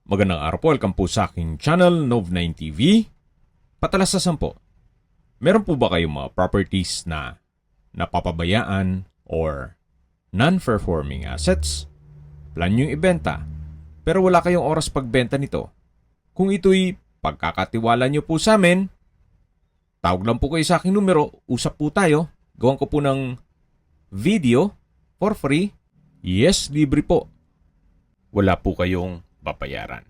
Magandang araw po, welcome po sa aking channel, Nov9 TV. Patalasasan po, meron po ba kayong mga properties na napapabayaan or non-performing assets? Plan nyo yung ibenta, pero wala kayong oras pagbenta nito. Kung ito'y pagkakatiwala nyo po sa amin, tawag lang po kayo sa aking numero, usap po tayo, gawan ko po ng video for free. Yes, libre po. Wala po kayong babayaran.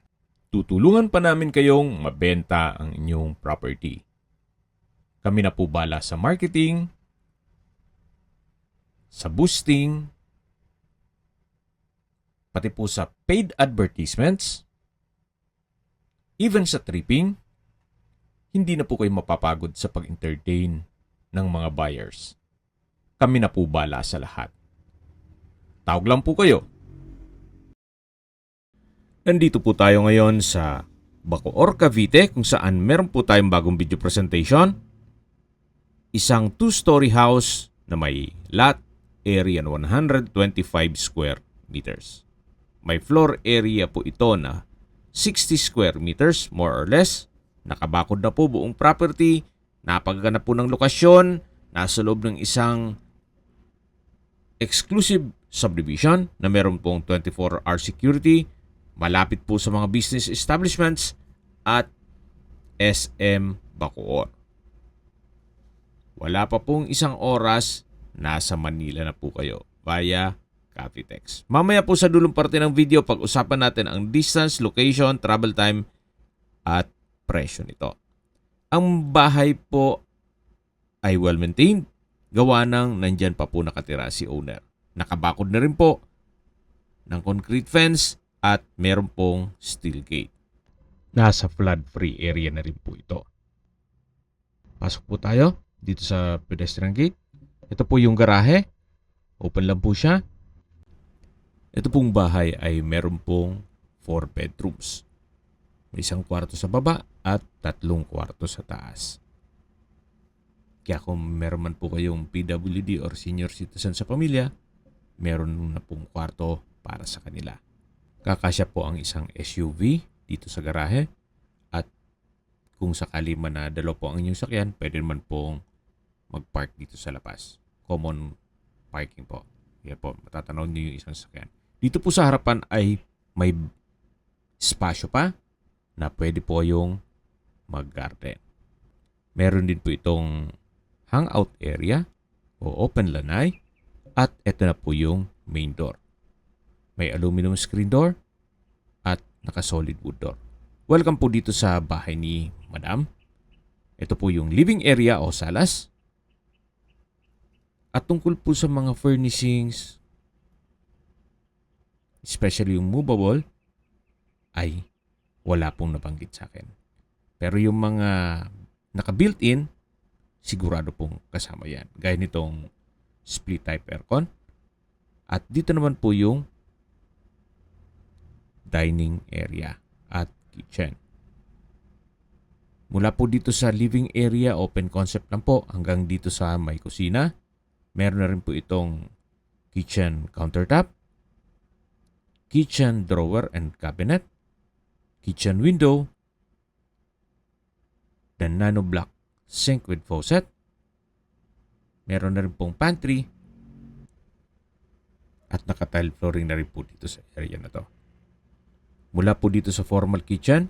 Tutulungan pa namin kayong mabenta ang inyong property. Kami na po bala sa marketing, sa boosting, pati po sa paid advertisements, even sa tripping. Hindi na po kayo mapapagod sa pag-entertain ng mga buyers. Kami na po bala sa lahat. Tawag lang po kayo. Nandito po tayo ngayon sa Bacoor, Cavite kung saan meron po tayong bagong video presentation. Isang 2-story house na may lot area na 125 square meters. May floor area po ito na 60 square meters more or less. Nakabakod na po buong property. Napagana po ng lokasyon. Nasa loob ng isang exclusive subdivision na meron pong 24-hour security. Malapit po sa mga business establishments at SM Bacoor. Wala pa pong isang oras, nasa Manila na po kayo via Cavitex. Mamaya po sa dulong parte ng video, pag-usapan natin ang distance, location, travel time at presyo nito. Ang bahay po ay well-maintained. Gawa ng nandyan pa po nakatira si owner. Nakabakod na rin po ng concrete fence at meron pong steel gate. Nasa flood-free area na rin po ito. Pasok po tayo dito sa pedestrian gate. Ito po yung garahe. Open lang po siya. Ito pong bahay ay meron pong 4 bedrooms. May isang kwarto sa baba at 3 kwarto sa taas. Kaya kung meron man po kayong PWD or senior citizen sa pamilya, meron na pong kwarto para sa kanila. Kakasya po ang isang SUV dito sa garahe at kung sakali man na dalawa po ang inyong sakyan, pwede naman pong mag-park dito sa labas. Common parking po. Kaya po, matatanaw niyo yung isang sakyan. Dito po sa harapan ay may spasyo pa na pwede po yung mag-garden. Meron din po itong hangout area o open lanai at ito na po yung main door. May aluminum screen door at naka-solid wood door. Welcome po dito sa bahay ni Madam. Ito po yung living area o salas. At tungkol po sa mga furnishings, especially yung movable, ay wala pong nabanggit sa akin. Pero yung mga naka-built-in, sigurado pong kasama yan. Gaya nitong split type aircon. At dito naman po yung dining area at kitchen. Mula po dito sa living area, open concept lang po, hanggang dito sa may kusina. Meron na rin po itong kitchen countertop, kitchen drawer and cabinet, kitchen window, the nano block sink with faucet. Meron na rin pong pantry at naka-tile flooring na rin po dito sa area na to. Mula po dito sa formal kitchen,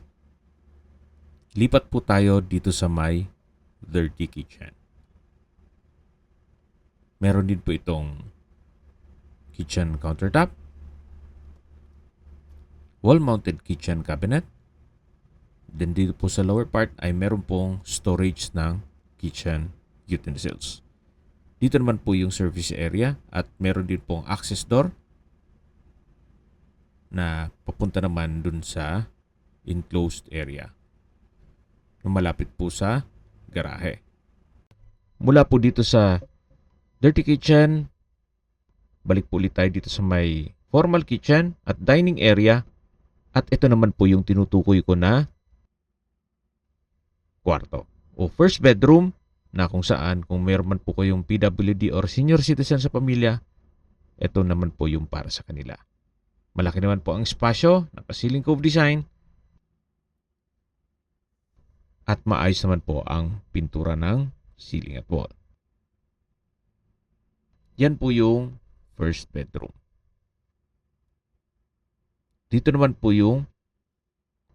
lipat po tayo dito sa may dirty kitchen. Meron din po itong kitchen countertop, wall-mounted kitchen cabinet. Then dito po sa lower part ay meron pong storage ng kitchen utensils. Dito naman po yung service area at meron din pong access door na papunta naman dun sa enclosed area na malapit po sa garahe. Mula po dito sa dirty kitchen, balik po ulit tayo dito sa may formal kitchen at dining area at ito naman po yung tinutukoy ko na kwarto o first bedroom na kung saan kung meron man po kayong PWD or senior citizen sa pamilya, ito naman po yung para sa kanila. Malaki naman po ang espasyo, naka-ceiling cove design At maayos naman po ang pintura ng ceiling at wall. Yan po yung first bedroom. Dito naman po yung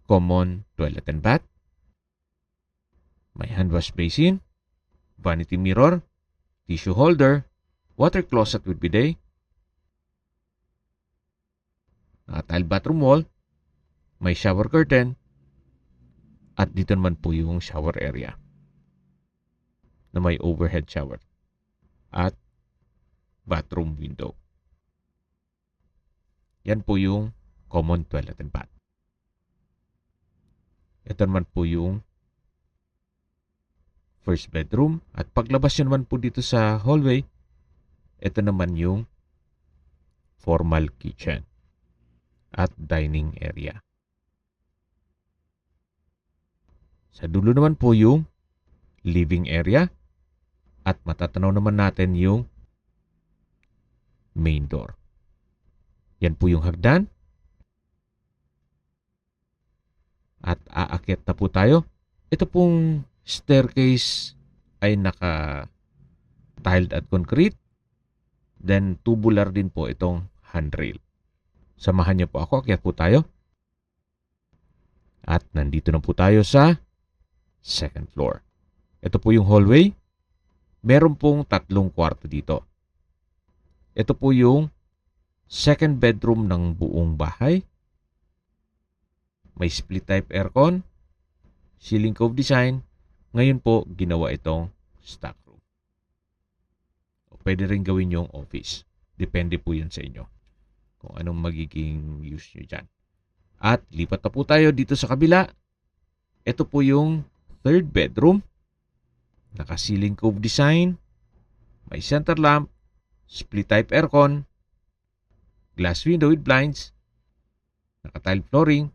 common toilet and bath. May hand wash basin, vanity mirror, tissue holder, water closet with bidet, tile bathroom wall, may shower curtain, at dito naman po yung shower area na may overhead shower at bathroom window. Yan po yung common toilet and bath. Ito naman po yung first bedroom. At paglabas nyo naman po dito sa hallway, ito naman yung formal kitchen at dining area. Sa dulo naman po yung living area at matatanaw naman natin yung main door. Yan po yung hagdan. At aakyat na po tayo. Ito pong staircase ay naka-tiled at concrete. Then tubular din po itong handrail. Samahan niyo po ako, akyat po tayo. At nandito na po tayo sa second floor. Ito po yung hallway. Meron pong 3 kwarto dito. Ito po yung second bedroom ng buong bahay. May split type aircon, ceiling cove design. Ngayon po, ginawa itong stock room. O pwede rin gawin yung office. Depende po yan sa inyo kung anong magiging use nyo dyan. At lipat na po tayo dito sa kabila. Ito po yung third bedroom. Naka-ceiling cove design. May center lamp, split type aircon, glass window with blinds, naka-tile flooring.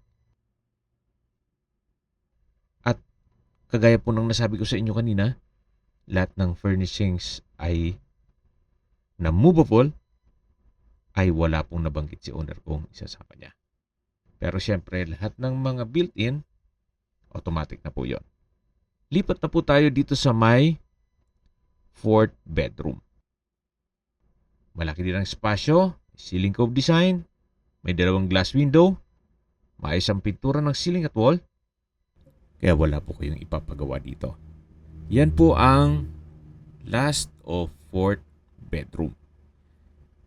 At kagaya po ng nasabi ko sa inyo kanina, lahat ng furnishings ay na movable, ay wala pong nabanggit si owner kung isasama niya. Pero syempre, lahat ng mga built-in, automatic na po yon. Lipat na po tayo dito sa may fourth bedroom. Malaki din ang espasyo, ceiling cove design, may 2 glass window, maayos ang pintura ng ceiling at wall, kaya wala po kayong ipapagawa dito. Yan po ang last of fourth bedroom.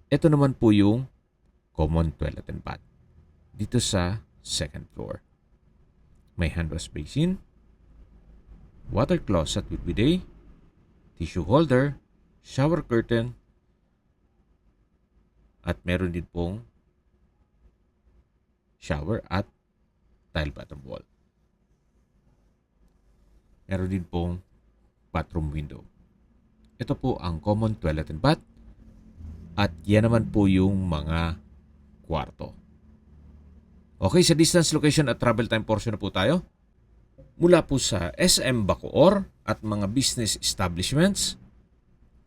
Ito naman po yung common toilet and bath dito sa second floor. May hand wash basin, water closet with bidet, tissue holder, shower curtain, at meron din pong shower at tile bathroom wall. Meron din pong bathroom window. Ito po ang common toilet and bath. At yan naman po yung mga kwarto. Okay, sa distance, location at travel time portion na po tayo. Mula po sa SM Bacoor at mga business establishments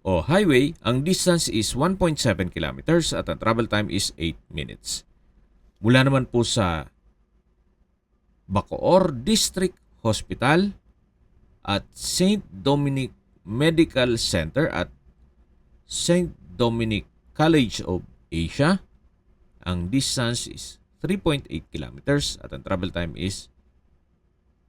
o highway, ang distance is 1.7 kilometers at ang travel time is 8 minutes. Mula naman po sa Bacoor District Hospital at St. Dominic Medical Center at St. Dominic College of Asia, ang distance is 3.8 kilometers at ang travel time is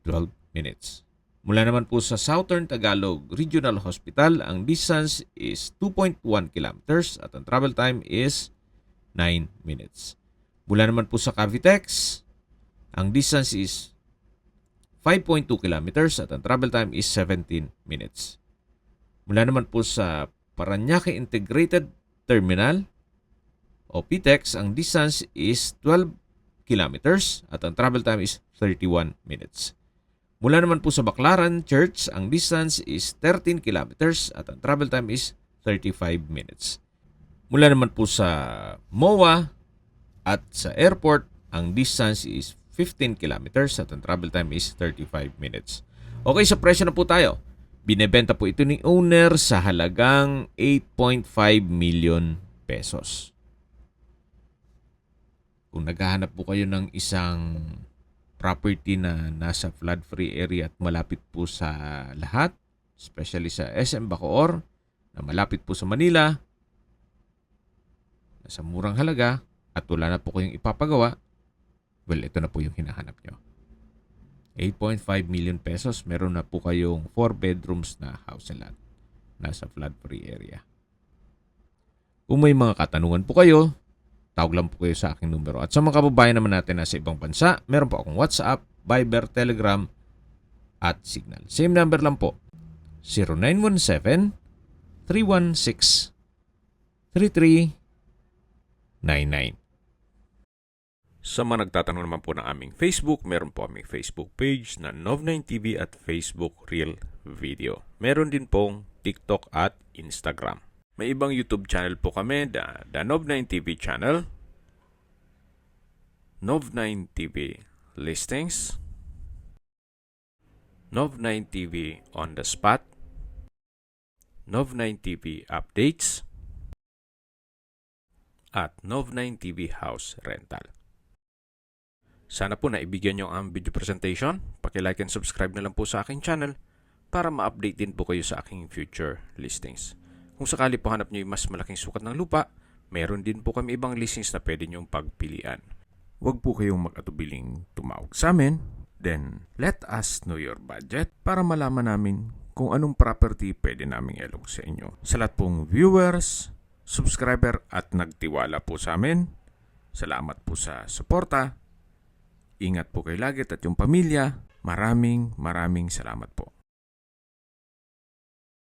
12 minutes. Mula naman po sa Southern Tagalog Regional Hospital, ang distance is 2.1 kilometers at ang travel time is 9 minutes. Mula naman po sa Cavitex, ang distance is 5.2 kilometers at ang travel time is 17 minutes. Mula naman po sa Parañaque Integrated Terminal o PTEX, ang distance is 12 kilometers at ang travel time is 31 minutes. Mula naman po sa Baclaran Church, ang distance is 13 kilometers at ang travel time is 35 minutes. Mula naman po sa MOA at sa airport, ang distance is 15 kilometers at ang travel time is 35 minutes. Okay, sa presyo na po tayo. Binebenta po ito ni owner sa halagang 8.5 million pesos. Kung naghahanap po kayo ng isang property na nasa flood-free area at malapit po sa lahat, especially sa SM Bacoor, na malapit po sa Manila, nasa murang halaga, at wala na po kayong ipapagawa, well, ito na po yung hinahanap nyo. 8.5 million pesos, meron na po kayong 4 bedrooms na house and lot. Nasa flood-free area. Kung may mga katanungan po kayo, tawag lang po kayo sa aking numero. At sa mga kababayan naman natin na sa ibang bansa, meron po akong WhatsApp, Viber, Telegram, at Signal. Same number lang po. 0917-316-3399. Sa mga nagtatanong naman po ng aming Facebook, meron po aming Facebook page na Nov9TV at Facebook Real Video. Meron din pong TikTok at Instagram. May ibang YouTube channel po kami, the Nov9TV channel, Nov9TV Listings, Nov9TV On The Spot, Nov9TV Updates, at Nov9TV House Rental. Sana po naibigyan nyo ang video presentation. Paki-like and subscribe na lang po sa aking channel para ma-update din po kayo sa aking future listings. Kung sakali po hanap nyo yung mas malaking sukat ng lupa, meron din po kami ibang listings na pwede nyong pagpilian. Huwag po kayong mag-atubiling tumawag sa amin. Then, let us know your budget para malaman namin kung anong property pwede naming ilog sa inyo. Sa lahat pong viewers, subscriber at nagtiwala po sa amin, salamat po sa suporta. Ingat po kayo lagi at yung pamilya. Maraming salamat po.